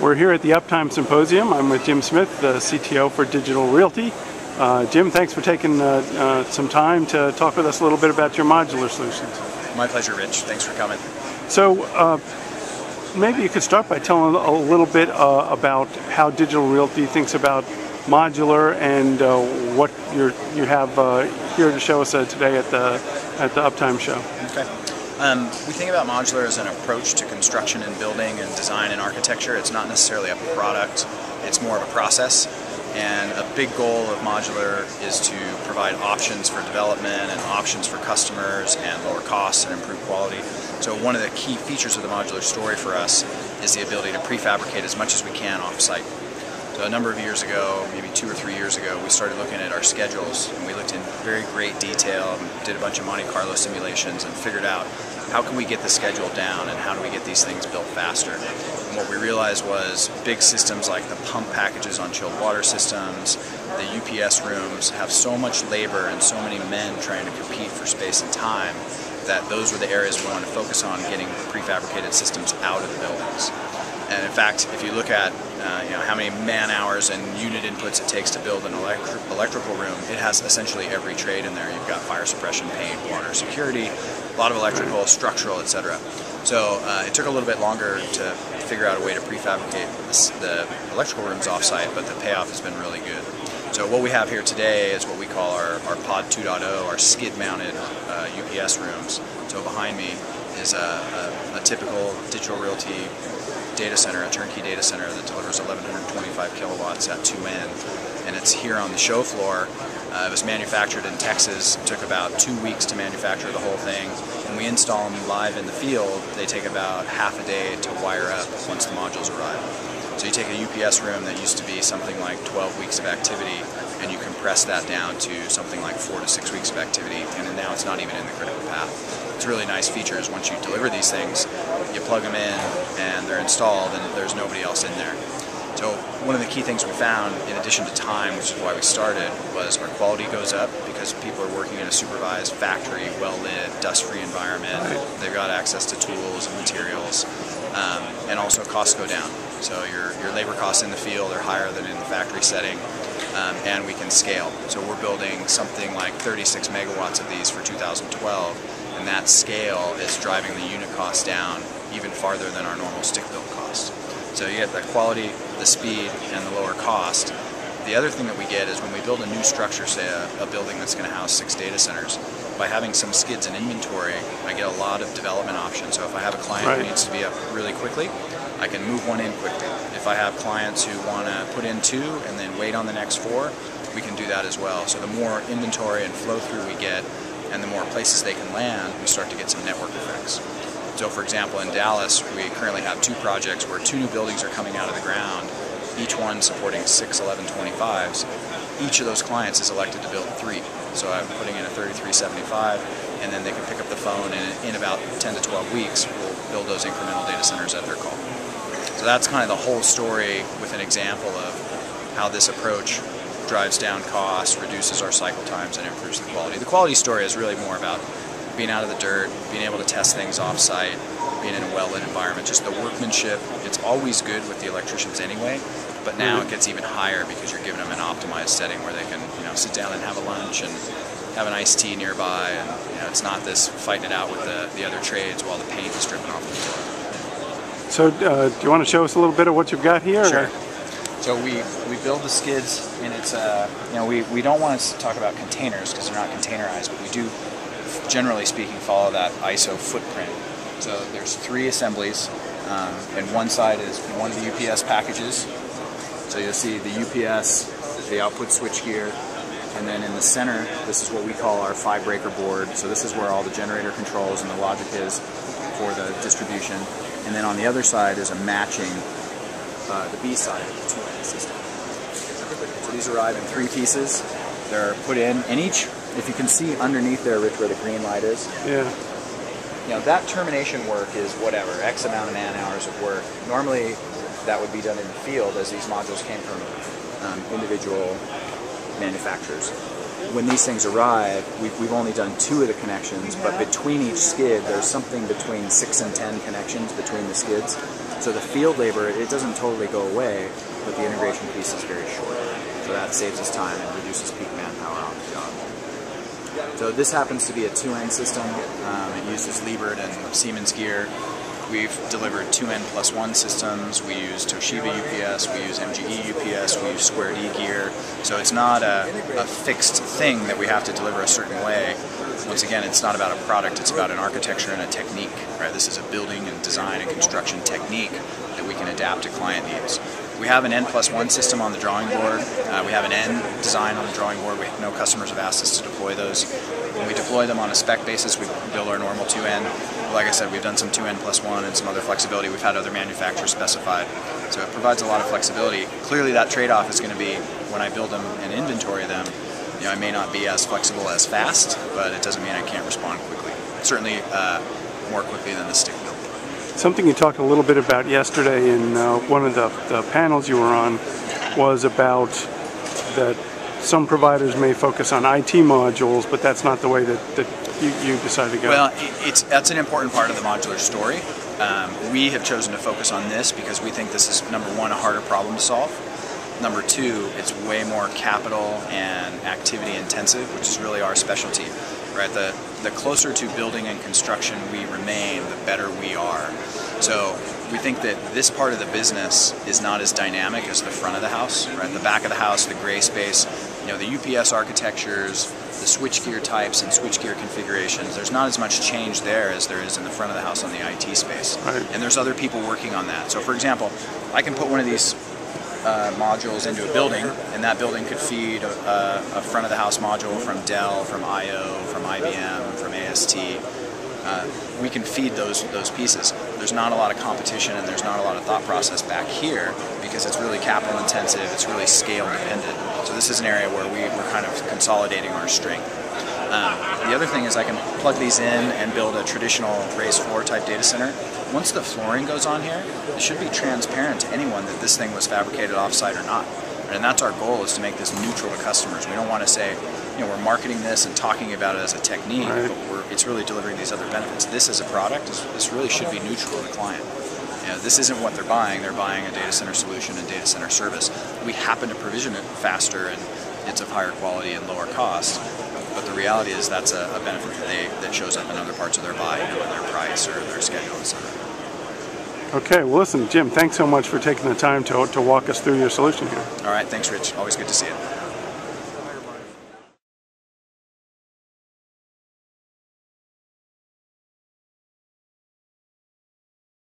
We're here at the Uptime Symposium. I'm with Jim Smith, the CTO for Digital Realty. Jim, thanks for taking some time to talk with us a little bit about your modular solutions. My pleasure, Rich. Thanks for coming. So maybe you could start by telling a little bit about how Digital Realty thinks about modular and what you have here to show us today at the Uptime show. Okay. We think about modular as an approach to construction and building and design and architecture. It's not necessarily a product, it's more of a process. And a big goal of modular is to provide options for development and options for customers and lower costs and improve quality. So one of the key features of the modular story for us is the ability to prefabricate as much as we can off-site. So a number of years ago, maybe 2 or 3 years ago, we started looking at our schedules and we looked in very great detail and did a bunch of Monte Carlo simulations and figured out how can we get the schedule down and how do we get these things built faster. And what we realized was big systems like the pump packages on chilled water systems, the UPS rooms have so much labor and so many men trying to compete for space and time that those were the areas we wanted to focus on, getting prefabricated systems out of the buildings. And in fact, if you look at how many man hours and unit inputs it takes to build an electrical room, it has essentially every trade in there. You've got fire suppression, paint, water, security, a lot of electrical, structural, etc. So it took a little bit longer to figure out a way to prefabricate the electrical rooms offsite, but the payoff has been really good. So what we have here today is what we call our Pod 2.0, our skid-mounted UPS rooms. So behind me is a typical Digital Realty data center, a turnkey data center that delivers 1125 kilowatts at 2 ends, and it's here on the show floor. It was manufactured in Texas. It took about 2 weeks to manufacture the whole thing. When we install them live in the field, they take about half a day to wire up once the modules arrive. So you take a UPS room that used to be something like 12 weeks of activity and you compress that down to something like 4 to 6 weeks of activity, and then now it's not even in the critical path. It's really nice features. Once you deliver these things, you plug them in and they're installed and there's nobody else in there. So one of the key things we found, in addition to time, which is why we started, was our quality goes up because people are working in a supervised factory, well-lit, dust-free environment. They've got access to tools and materials, and also costs go down. So your labor costs in the field are higher than in the factory setting, and we can scale. So we're building something like 36 megawatts of these for 2012, and that scale is driving the unit cost down even farther than our normal stick-built cost. So you get the quality, the speed, and the lower cost. The other thing that we get is when we build a new structure, say a building that's going to house 6 data centers, by having some skids in inventory, I get a lot of development options. So if I have a client who needs to be up really quickly, I can move one in quickly. If I have clients who want to put in 2 and then wait on the next 4, we can do that as well. So the more inventory and flow through we get, and the more places they can land, we start to get some network effects. So for example, in Dallas, we currently have 2 projects where 2 new buildings are coming out of the ground, each one supporting 6 1125s. Each of those clients is elected to build 3. So I'm putting in a 3375, and then they can pick up the phone, and in about 10 to 12 weeks, we'll build those incremental data centers at their call. So that's kind of the whole story with an example of how this approach drives down costs, reduces our cycle times, and improves the quality. The quality story is really more about being out of the dirt, being able to test things off-site, being in a well-lit environment, just the workmanship. It's always good with the electricians anyway, but now it gets even higher because you're giving them an optimized setting where they can, sit down and have a lunch and have an iced tea nearby, and it's not this fighting it out with the other trades while the paint is dripping off the floor. So do you want to show us a little bit of what you've got here? Sure. So we build the skids, and it's we don't want to talk about containers because they're not containerized, but we do, generally speaking, follow that ISO footprint. So there's 3 assemblies, and one side is one of the UPS packages. So you'll see the UPS, the output switchgear, and then in the center, this is what we call our 5-breaker board. So this is where all the generator controls and the logic is for the distribution. And then on the other side is a matching, the B side of the 2-end system. So these arrive in 3 pieces. They're put in, and each, if you can see underneath there, Rich, where the green light is, that termination work is whatever, X amount of man hours of work. Normally, that would be done in the field, as these modules came from individual manufacturers. When these things arrive, we've only done 2 of the connections, but between each skid, there's something between 6 and 10 connections between the skids. So the field labor, it doesn't totally go away, but the integration piece is very short. So that saves us time and reduces peak manpower on the job. So this happens to be a 2N system. It uses Liebert and Siemens gear. We've delivered 2N+1 systems. We use Toshiba UPS, we use MGE UPS, we use Square D gear. So it's not a fixed thing that we have to deliver a certain way. Once again, it's not about a product, it's about an architecture and a technique. Right? This is a building and design and construction technique that we can adapt to client needs. We have an N+1 system on the drawing board. We have an N design on the drawing board. No customers have asked us to deploy those. When we deploy them on a spec basis, we build our normal 2N. Like I said, we've done some 2N+1 and some other flexibility. We've had other manufacturers specified. So it provides a lot of flexibility. Clearly that trade-off is going to be when I build them and inventory them, I may not be as flexible as fast, but it doesn't mean I can't respond quickly. Certainly more quickly than the stick build. Something you talked a little bit about yesterday in one of the panels you were on was about that some providers may focus on IT modules, but that's not the way that you decided to go. Well, that's an important part of the modular story. We have chosen to focus on this because we think this is, number one, a harder problem to solve. Number two, it's way more capital and activity intensive, which is really our specialty. Right? The closer to building and construction we remain, the better we are. So we think that this part of the business is not as dynamic as the front of the house. Right? The back of the house, the gray space, the UPS architectures, the switchgear types and switchgear configurations, there's not as much change there as there is in the front of the house on the IT space. Right. And there's other people working on that. So for example, I can put one of these modules into a building, and that building could feed a front of the house module from Dell, from IO, from IBM, from AST. We can feed those pieces. There's not a lot of competition and there's not a lot of thought process back here because it's really capital intensive, it's really scale dependent. So this is an area where we're kind of consolidating our strength. The other thing is I can plug these in and build a traditional raised floor type data center. Once the flooring goes on here, it should be transparent to anyone that this thing was fabricated offsite or not. And that's our goal, is to make this neutral to customers. We don't want to say, we're marketing this and talking about it as a technique, right, but it's really delivering these other benefits. This as a product, this really should be neutral to the client. This isn't what they're buying a data center solution and data center service. We happen to provision it faster and it's of higher quality and lower cost. But the reality is that's a benefit that shows up in other parts of their buy, in their price or their schedule, etc. Okay, well listen, Jim, thanks so much for taking the time to walk us through your solution here. All right, thanks Rich. Always good to see you.